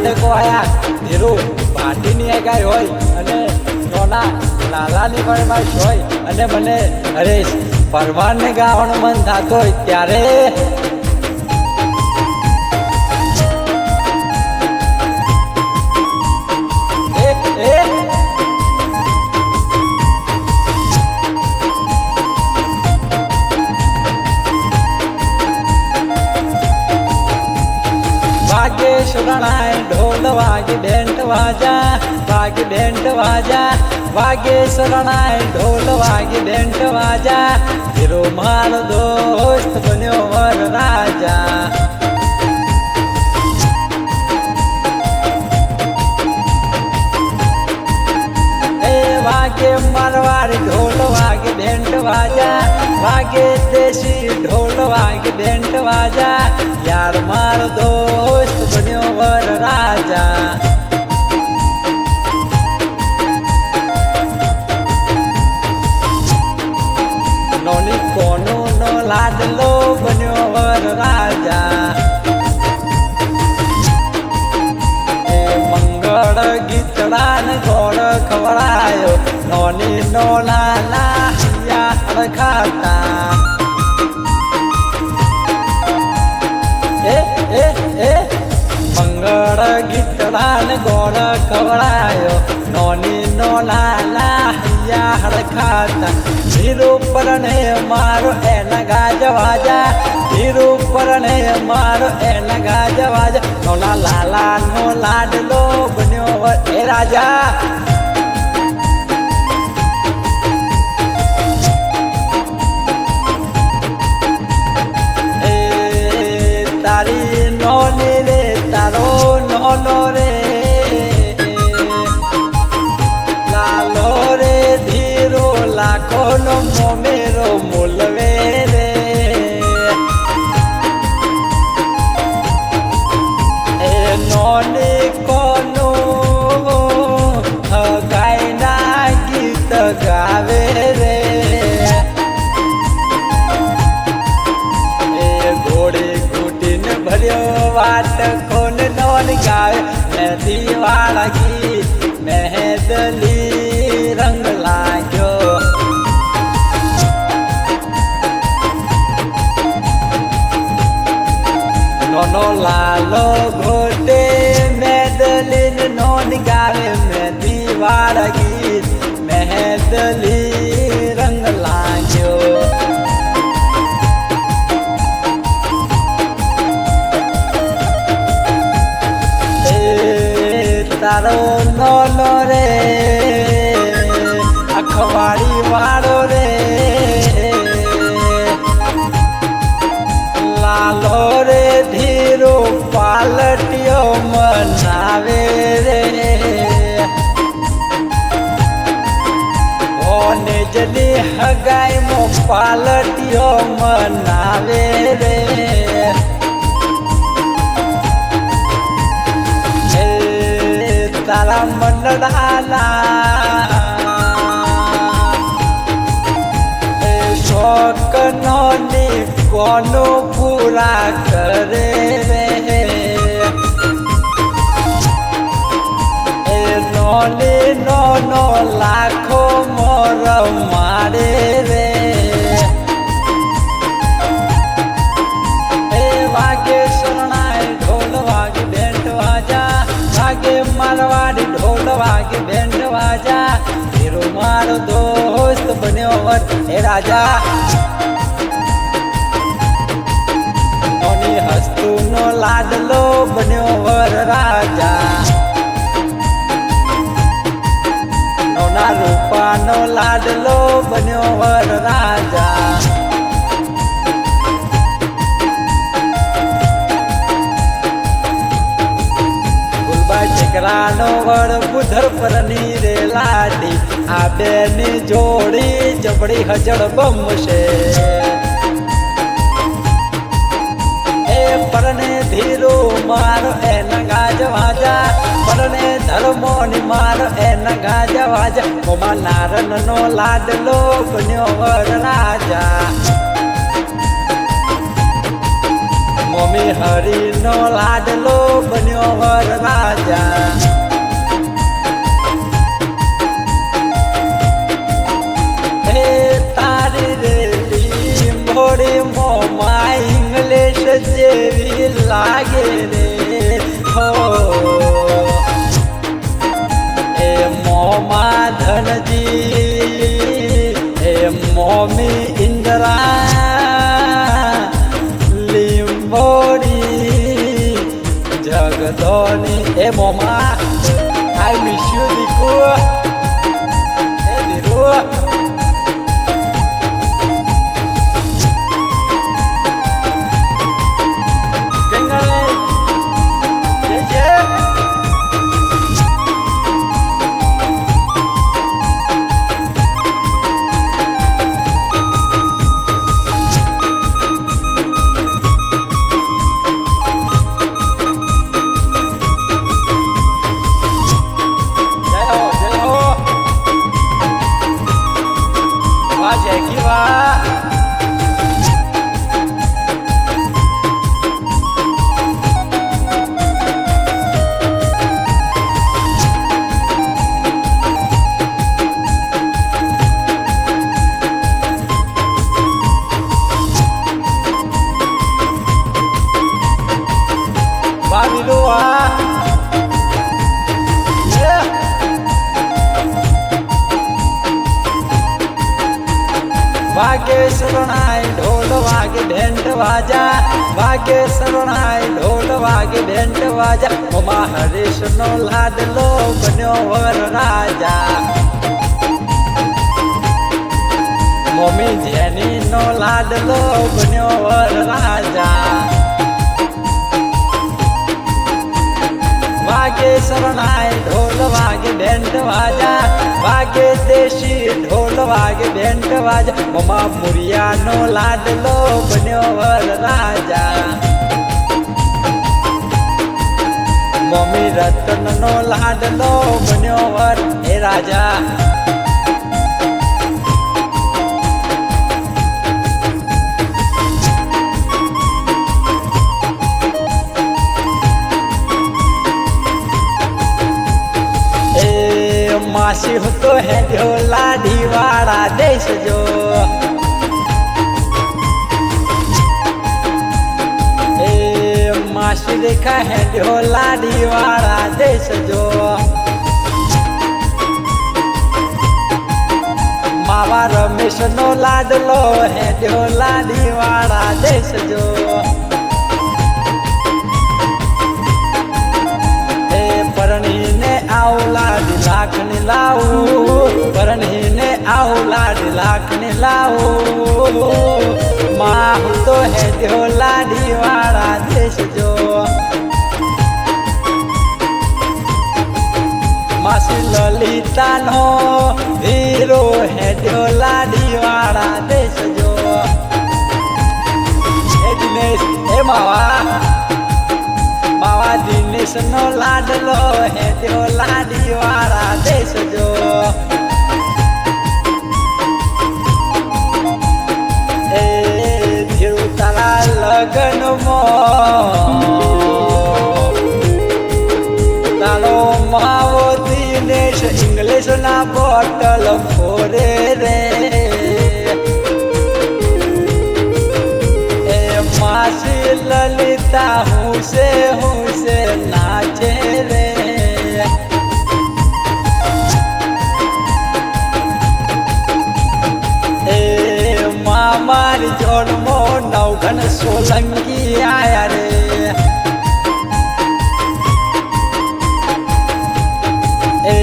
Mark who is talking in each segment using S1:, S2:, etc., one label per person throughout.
S1: લાડકો આયા ધીરુ ભાટીની આગાઈ હોય અને નોના લાલાની પણ મારી હોય અને મને હરેશ પરમારને ગાવાનું મન થતું હોય ત્યારે वागे सुरणाय ढोल वागे बेंट वाजा वागे बेंट वाजा वागे सुरणाय ढोल वागे बेंट वाजा हीरो मारो दोस्त बन्यो वर राजा वागे मारवाड़ी ढोल वागे बेंट वाजा वागे देसी ढोल वागे बेंट वाजा यार मारो दोस्त बन्यो वर राजा नोनी कोनो नो लाडलो बन्यो वर राजा मंगल गीतड़ा ने घोड़ खवड़ायो नोनी नो लाला यार खाता मंगल गीतड़ा ने घोड़ खवड़ायो नोनी नो लाला यार खाता धीरू पर ने मारो एना गाजवाजा धीरू पर ने मारो एना गाजवाजा नोना लाला नो लाडलो बन्यो ए राजा तारी नोनी रे तारो नोनो रे लालो रे धीरो लाखो नो मोमेरो मुलवे रे नोनी कोनो गायना गीत गावे रे घोड़े घूटिन भरियो वाट कोन नोन गावे मेहंदी वाला गीत मेहदली रंग लाग्यो नोनो लालो घोटे मेहदलीन नोन गावे मेहंदी वाला गीत मेहदली रंग लाग्यो तारो नोनो रे अखबारी वालो रे लालो रे धीरो पालटियो मनावे रे ओने जली हगाई मो पालटियो मनावे रे तारा मंडला शौक नोनी कोनो पूरा करे रे नोनी नोनो लाखो मोर मारे रे वागे सुरणाय ढोल वागे बेंट वाजा वागे मारवाड़ी ढोल वागे बेंट वाजा हीरो मारो दोस्त बन्यो वर ए राजा नोनी हस्तू नो लाडलो बन्यो वर राजा नोना रूपा नो लाडलो बन्यो वर राजा नो वर बुधर परनी रे लाडी आ बेनी जोड़ी जबड़ी हजड़ बम से ए परने धीरो मारो ए नगाज वाजा परने धर्मोनी मारो ए नगाज वाजा मोमा नारन नो लाडलो बन्यो वर राजा મમ્મી હરીનો લાડલો બન્યો વર રાજા હે તારી રેલી મોડી મોમાં ઇંગ્લિશ જેવી લાગે રે હો એ મોમાં ધનજી એ મોમી ઇન્દરા લીંબોડી જગદોની એ મોમા આઈ મિસ યુ દીકુ એ દીકુ વાગે શરણાઈ ઢોલ વાગે ભેંટ વાજા વાગે શરણાઈ ઢોલ વાગે ભેંટ વાજા મમા હરેશનો લાડલો બન્યો વર રાજા મમ્મી જેનીનો લાડલો બન્યો વર રાજા વાગે શરણાઈ ઢોલ વાગે ભેંટ વાજા વાગે દેશી ઢોલ વાગે ભેંટ વાજા મમા મુરિયાનો લાડલો બન્યો વર રાજા મમ્મી રતનનો લાડલો બન્યો વર હે રાજા માસી હું તો હે જો લાડી વાળા દેશ જો એ માસી રેખા હે જો લાડી વાળા દેશ જો માવા રમેશ નો લાડલો હે જો લાડી વાળા દેશ જો પરણીને આવું લાડી લાખને લાવું પરણીને આવું લાડી લાખને લાવું માં હું તો હે જો લાડી વાળા દેશ જો માસી લલિતાનો હીરો હે જો લાડી વાળા દેશ જો એ દિનેશ એ માવા માવા દિનેશનો લાડલો હે જો લાડી વાળા દેશ જો એ ધીરુ તારા લગનમાં તારો માવો દિનેશ ઇંગ્લિશના બોટલ ફોરે રે એ માસી લલિતા હું સે નાચે રે એ મારી જોડમો નવઘન સોલંકી આયા રે એ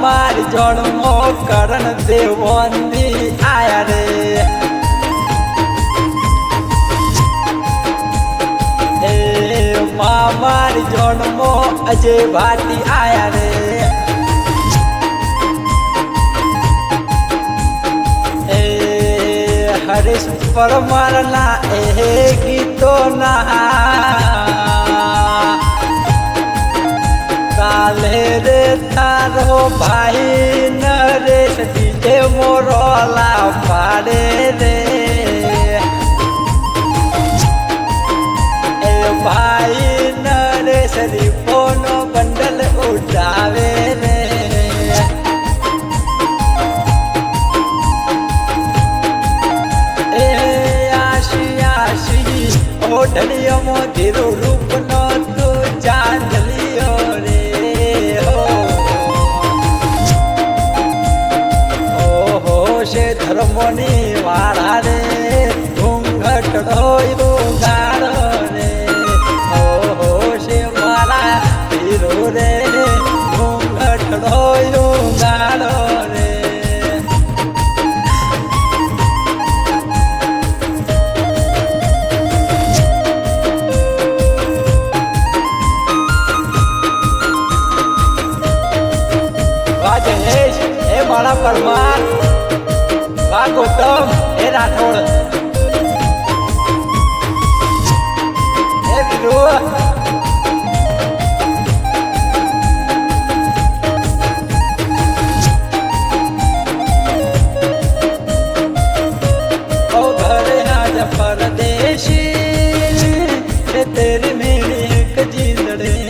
S1: મારી જોડમો કરણ દેવંદી આયા રે મારી જોડમો અજય ભાટી આયા રે એ હરેશ પરમારના એ ગીતોના કાલે રે તારો ભાઈ નરેશ ડીજે મોરોલા પાડે રે શરીફોનો બંડલ ઉઠાવે રે એ આશી આશી ઓઢણીઓમાં ધીરું રૂપનો તું ચાંદલિયો રે ઓહો છે ધર્મોની વાળા રે ઘૂંઘટ ડોયું ગાળો રે ઓહો છે મારા હીરો રે ઘૂંઘટ ડોયું ગાળો રે વાહ જયેશ એ મારા પરમાર વાહ ગૌતમ એ રાઠોડ એ વિરુ ઓ ઘરે આજ પરદેશી એ તેરી મેરી એક જીંદડી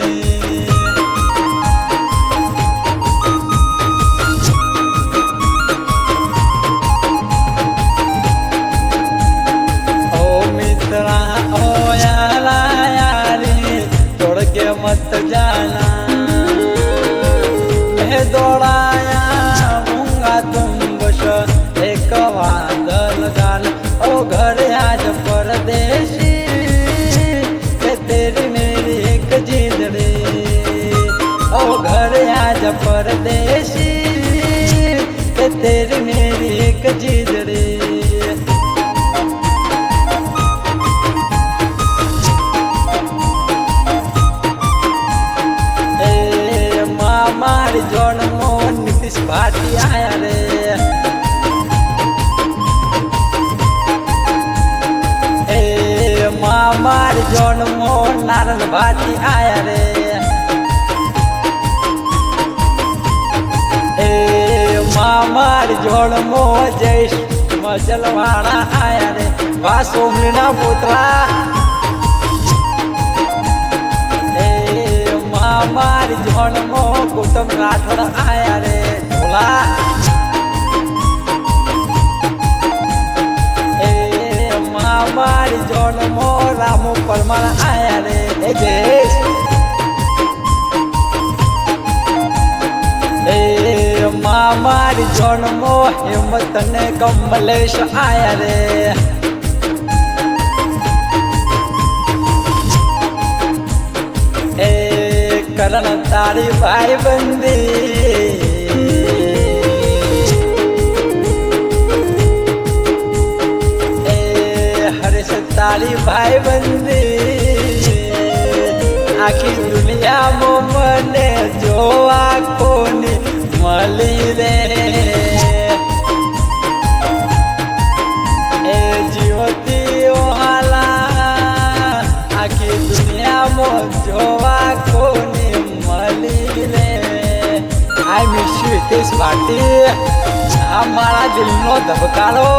S1: मत जाना मैं दौड़ाया मूंगा तुम बस एक वादल गान ओ घर आज परदेशी के तेरी मेरी एक जिंदड़ी ओ घर आज परदेशी के तेरी मेरी एक जिंदड़ी मारी जोन मोहन नीतीश भाटी आया रे ए मारी जोन मोहन नारायण भाटी आया रे ए मारी जोन मोह जयेश मजलवाड़ा आया रे वाह सोमलीना पुत्रा मारी जोन मो गौतम राठौड़ आया रे ढोला ए मारी जोन मो रामू परमार आया रे ए जयेश ए मारी जोन मो हिम्मत ने कमलेश आया रे करण तारी भाई बंदी ए हर्ष तारी भाई बंदी आखी दुनिया में मने जोआ कोनी मली रे ए ज्योति ओहाला आखी दुनिया में जोआ कोनी I miss you Hitesh Bhati हमारा दिल नो धबकारो